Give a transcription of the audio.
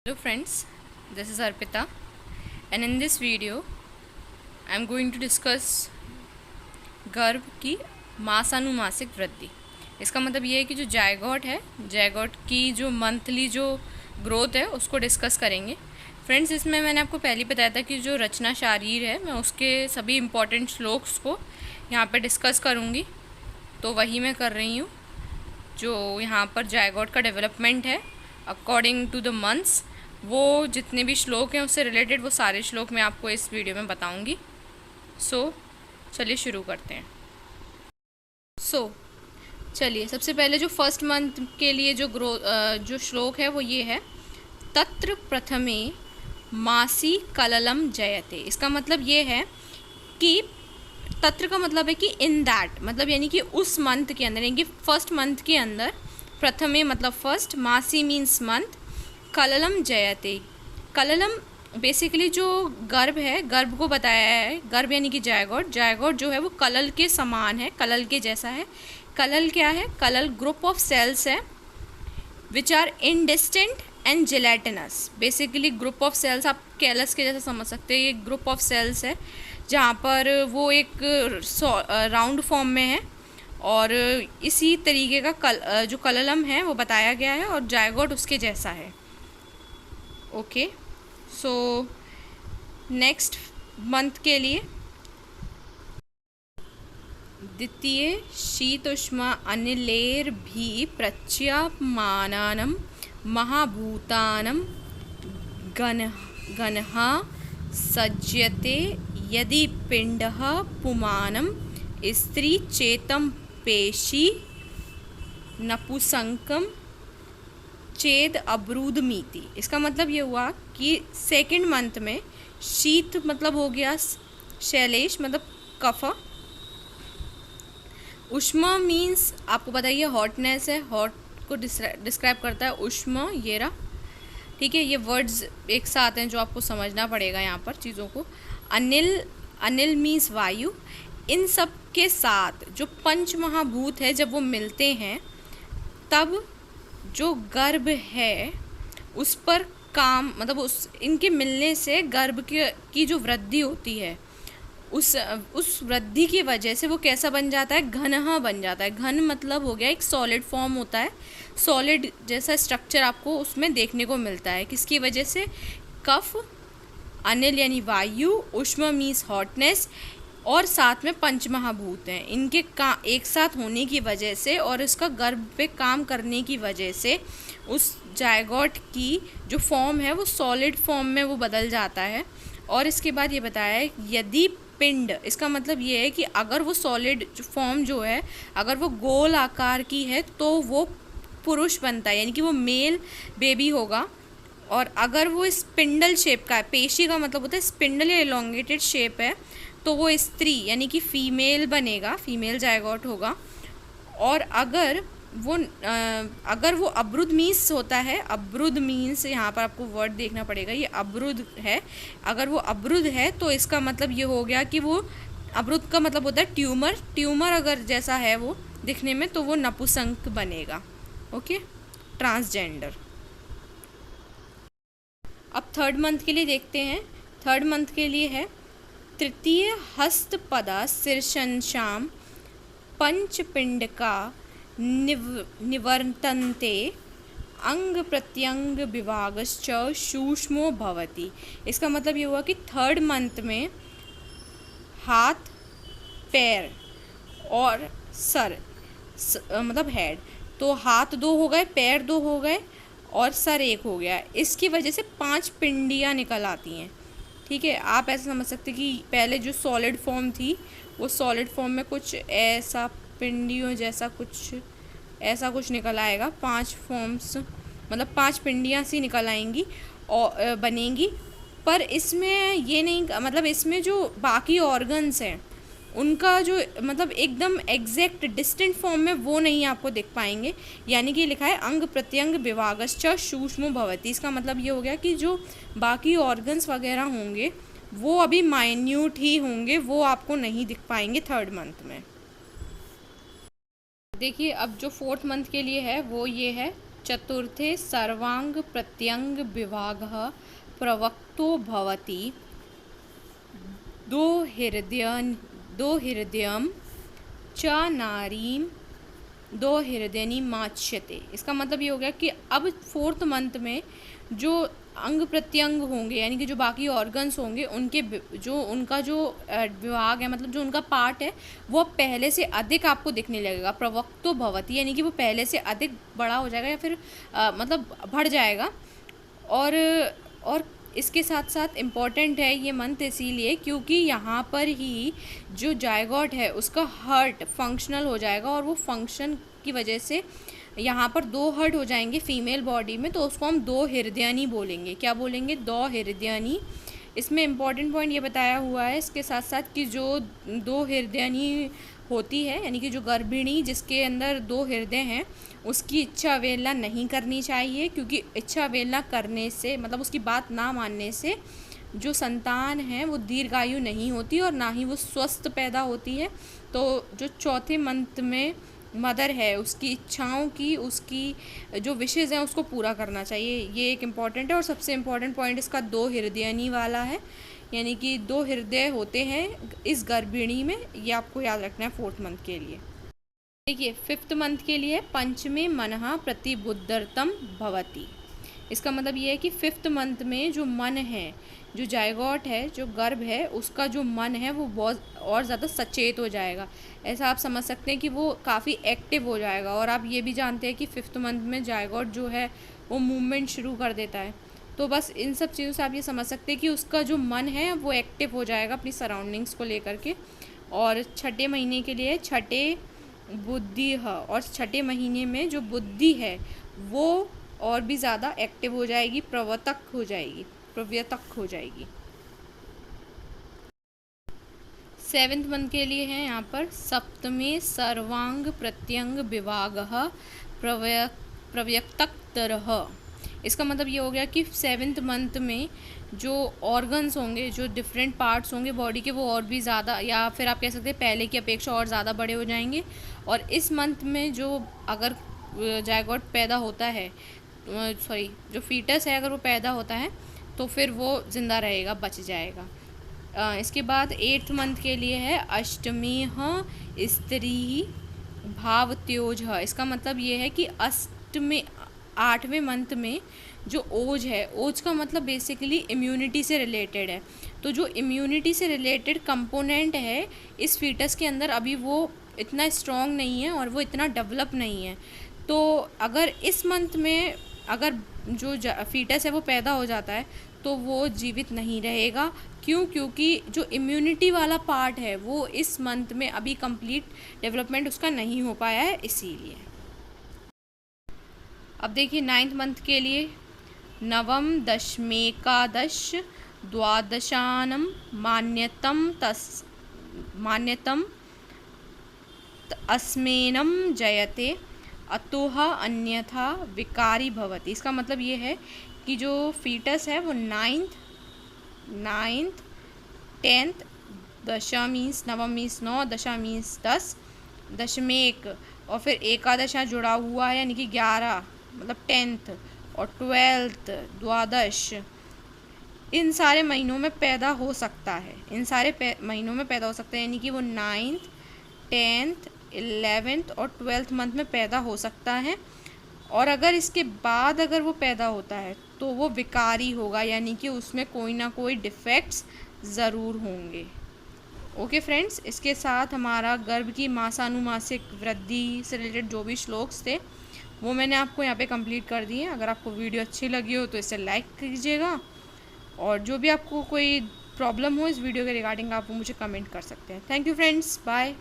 Hello friends, this is Arpita and in this video I am going to discuss गर्भ की मासानुमासिक वृद्धि। इसका मतलब ये है कि जो जायगोट है, जायगोट की जो मंथली जो ग्रोथ है उसको डिस्कस करेंगे। फ्रेंड्स, इसमें मैंने आपको पहले ही बताया था कि जो रचना शारीर है मैं उसके सभी इम्पॉर्टेंट श्लोक्स को यहाँ पे डिस्कस करूँगी, तो वही मैं कर रही हूँ। जो यहाँ पर जायगोट का डेवलपमेंट है अकॉर्डिंग टू द मंथ्स, वो जितने भी श्लोक हैं उससे रिलेटेड वो सारे श्लोक मैं आपको इस वीडियो में बताऊंगी। चलिए शुरू करते हैं। चलिए सबसे पहले जो फर्स्ट मंथ के लिए जो श्लोक है वो ये है, तत्र प्रथमे मासी कललम जयते। इसका मतलब ये है कि तत्र का मतलब है कि इन दैट, मतलब यानी कि उस मंथ के अंदर, यानी कि फर्स्ट मंथ के अंदर, प्रथमे मतलब फर्स्ट, मासी मीन्स मंथ, कललम जयते। कललम बेसिकली जो गर्भ है, गर्भ को बताया है। गर्भ यानी कि जायगोट, जायगोट जो है वो कलल के समान है, कलल के जैसा है। कलल क्या है? कलल ग्रुप ऑफ सेल्स है which are indistinct and gelatinous. Basically group of cells आप कैलस के जैसा समझ सकते हैं। ये ग्रुप ऑफ सेल्स है जहाँ पर वो एक राउंड फॉर्म में है और इसी तरीके का जो कललम है वो बताया गया है और जायगोट उसके जैसा है। ओके, सो नेक्स्ट मंथ के लिए द्वितीय शीतोष्मा अनिलेर्भि प्रच्यमानानं महाभूतानं गणः सज्जते यदि पिंडः पुमानं स्त्री चेतं पेशी नपुंसकं चेद अब्रूदमीति। इसका मतलब ये हुआ कि सेकंड मंथ में शीत मतलब हो गया शैलेश, मतलब कफ। उष्मा मीन्स आपको पता ही है हॉटनेस है, हॉट को डिस्क्राइब करता है उष्मा, ये रहा। ठीक है, ये वर्ड्स एक साथ हैं जो आपको समझना पड़ेगा यहाँ पर चीज़ों को। अनिल, अनिल मीन्स वायु। इन सब के साथ जो पंच महाभूत है जब वो मिलते हैं तब जो गर्भ है उस पर काम, मतलब उस इनके मिलने से गर्भ की जो वृद्धि होती है उस वृद्धि की वजह से वो कैसा बन जाता है? घनहा बन जाता है। घन मतलब हो गया एक सॉलिड फॉर्म होता है, सॉलिड जैसा स्ट्रक्चर आपको उसमें देखने को मिलता है। किसकी वजह से? कफ, अनिल यानी वायु, उष्मा मीन्स हॉटनेस और साथ में पंचमहाभूत हैं। इनके एक साथ होने की वजह से और इसका गर्भ पे काम करने की वजह से उस जायगोट की जो फॉर्म है वो सॉलिड फॉर्म में वो बदल जाता है। और इसके बाद ये बताया है यदि पिंड, इसका मतलब ये है कि अगर वो सॉलिड फॉर्म जो है अगर वो गोल आकार की है तो वो पुरुष बनता है, यानी कि वो मेल बेबी होगा। और अगर वो स्पिंडल शेप का है, पेशी का मतलब होता है स्पिंडल या एलोंगेटेड शेप है, तो वो स्त्री यानी कि फीमेल बनेगा, फीमेल जायगोट होगा। और अगर वो अब्रुद मीन्स होता है, अब्रुद मीन्स यहाँ पर आपको वर्ड देखना पड़ेगा, ये अब्रुद है। अगर वो अब्रुद है तो इसका मतलब ये हो गया कि वो, अब्रुद का मतलब होता है ट्यूमर, ट्यूमर अगर जैसा है वो दिखने में तो वो नपुंसक बनेगा। Okay, transgender. अब थर्ड मंथ के लिए देखते हैं। थर्ड मंथ के लिए है तृतीय हस्तपदा शीर्षंशाम पंचपिंडका निवर्तन्ते अंग प्रत्यंग विभागश्च सूक्ष्मो भवति। इसका मतलब ये हुआ कि थर्ड मंथ में हाथ, पैर और सर, मतलब हेड, तो हाथ 2 हो गए, पैर 2 हो गए और सर 1 हो गया। इसकी वजह से 5 पिंडियाँ निकल आती हैं। ठीक है, आप ऐसा समझ सकते कि पहले जो सॉलिड फॉर्म थी वो सॉलिड फॉर्म में कुछ ऐसा पिंडियों जैसा कुछ निकल आएगा। 5 फॉर्म्स मतलब 5 पिंडियाँ सी निकल आएंगी और बनेंगी। पर इसमें ये नहीं, मतलब इसमें जो बाकी ऑर्गन्स हैं उनका जो मतलब एकदम एग्जैक्ट डिस्टेंट फॉर्म में वो नहीं आपको दिख पाएंगे। यानी कि लिखा है अंग प्रत्यंग विभागश्च सूक्ष्मो भवति। इसका मतलब ये हो गया कि जो बाकी ऑर्गन्स वगैरह होंगे वो अभी माइन्यूट ही होंगे, वो आपको नहीं दिख पाएंगे थर्ड मंथ में। देखिए अब जो फोर्थ मंथ के लिए है वो ये है चतुर्थे सर्वांग प्रत्यंग विभागः प्रवक्तो भवति। दो हृदयं च नारीं दो हृदयनी माच्यते। इसका मतलब ये हो गया कि अब फोर्थ मंथ में जो अंग प्रत्यंग होंगे यानी कि जो बाकी ऑर्गन्स होंगे उनके जो उनका जो विभाग है मतलब जो उनका पार्ट है वो पहले से अधिक आपको दिखने लगेगा। प्रवक्तो भवति यानी कि वो पहले से अधिक बड़ा हो जाएगा या फिर मतलब बढ़ जाएगा। और इसके साथ साथ इम्पॉर्टेंट है ये मंथ इसीलिए क्योंकि यहाँ पर ही जो जायगॉट है उसका हार्ट फंक्शनल हो जाएगा और वो फंक्शन की वजह से यहाँ पर 2 हार्ट हो जाएंगे फीमेल बॉडी में, तो उसको हम 2 हृदयानी बोलेंगे। क्या बोलेंगे? 2 हृदयानी। इसमें इम्पॉर्टेंट पॉइंट ये बताया हुआ है इसके साथ साथ कि जो 2 हृदयानी होती है यानी कि जो गर्भिणी जिसके अंदर 2 हृदय हैं उसकी इच्छा अवहेलना नहीं करनी चाहिए, क्योंकि इच्छा अवहेलना करने से मतलब उसकी बात ना मानने से जो संतान है वो दीर्घायु नहीं होती और ना ही वो स्वस्थ पैदा होती है। तो जो चौथे मंथ में मदर है उसकी इच्छाओं की उसकी जो विशेज़ हैं उसको पूरा करना चाहिए। ये एक इम्पॉर्टेंट है। और सबसे इम्पॉर्टेंट पॉइंट इसका 2 हृदयनी वाला है यानी कि 2 हृदय होते हैं इस गर्भिणी में, ये आपको याद रखना है 4th मंथ के लिए। देखिए 5th मंथ के लिए पंचमे मनः प्रतिबुद्धर्तम भवति। इसका मतलब ये है कि 5th मंथ में जो मन है जो जायगॉट है जो गर्भ है उसका जो मन है वो बहुत और ज़्यादा सचेत हो जाएगा। ऐसा आप समझ सकते हैं कि वो काफ़ी एक्टिव हो जाएगा। और आप ये भी जानते हैं कि 5th मंथ में जायगॉट जो है वो मूवमेंट शुरू कर देता है। तो बस इन सब चीज़ों से आप ये समझ सकते हैं कि उसका जो मन है वो एक्टिव हो जाएगा अपनी सराउंडिंग्स को लेकर के। और छठे महीने के लिए छठे बुद्धि है और छठे महीने में जो बुद्धि है वो और भी ज़्यादा एक्टिव हो जाएगी, प्रवर्तक हो जाएगी। 7th मंथ के लिए है यहाँ पर सप्तमे सर्वांग प्रत्यंग विभागः प्रव्यक्तकतरः। इसका मतलब ये हो गया कि 7th मंथ में जो ऑर्गन्स होंगे जो डिफरेंट पार्ट्स होंगे बॉडी के वो और भी ज़्यादा या फिर आप कह सकते हैं पहले की अपेक्षा और ज़्यादा बड़े हो जाएंगे। और इस मंथ में जो अगर जायगॉट पैदा होता है जो फीटस है अगर वो पैदा होता है तो फिर वो ज़िंदा रहेगा, बच जाएगा। इसके बाद 8th मंथ के लिए है अष्टमी स्त्री भावत्योज। इसका मतलब ये है कि 8वें मंथ में जो ओज है, ओज का मतलब बेसिकली इम्यूनिटी से रिलेटेड है। तो जो इम्यूनिटी से रिलेटेड कंपोनेंट है इस फीटस के अंदर अभी वो इतना स्ट्रॉन्ग नहीं है और वो इतना डेवलप नहीं है। तो अगर इस मंथ में अगर जो फीटस है वो पैदा हो जाता है तो वो जीवित नहीं रहेगा। क्यों? क्योंकि जो इम्यूनिटी वाला पार्ट है वो इस मंथ में अभी कंप्लीट डेवलपमेंट उसका नहीं हो पाया है, इसीलिए। अब देखिए 9th मंथ के लिए नवम दशमेकादश द्वादशानम मान्यतम अस्मेनम जयते अतोह अन्यथा विकारी भवति। इसका मतलब ये है कि जो फीटस है वो 9th 10th, दशा मीन्स नवम मीन्स 9, दशा मीन्स 10, दशमेक और फिर एकादशा जुड़ा हुआ है यानी कि 11 मतलब 10th और 12th द्वादश, इन सारे महीनों में पैदा हो सकता है। महीनों में पैदा हो सकता है यानी कि वो 9th 10th 11th और 12th मंथ में पैदा हो सकता है। और अगर इसके बाद अगर वो पैदा होता है तो वो विकारी होगा यानी कि उसमें कोई ना कोई डिफेक्ट्स ज़रूर होंगे। ओके फ्रेंड्स, इसके साथ हमारा गर्भ की मासानुमासिक वृद्धि से रिलेटेड जो भी श्लोक्स थे वो मैंने आपको यहाँ पे कंप्लीट कर दिए। अगर आपको वीडियो अच्छी लगी हो तो इसे लाइक कीजिएगा और जो भी आपको कोई प्रॉब्लम हो इस वीडियो के रिगार्डिंग आप वो मुझे कमेंट कर सकते हैं। Thank you friends, bye.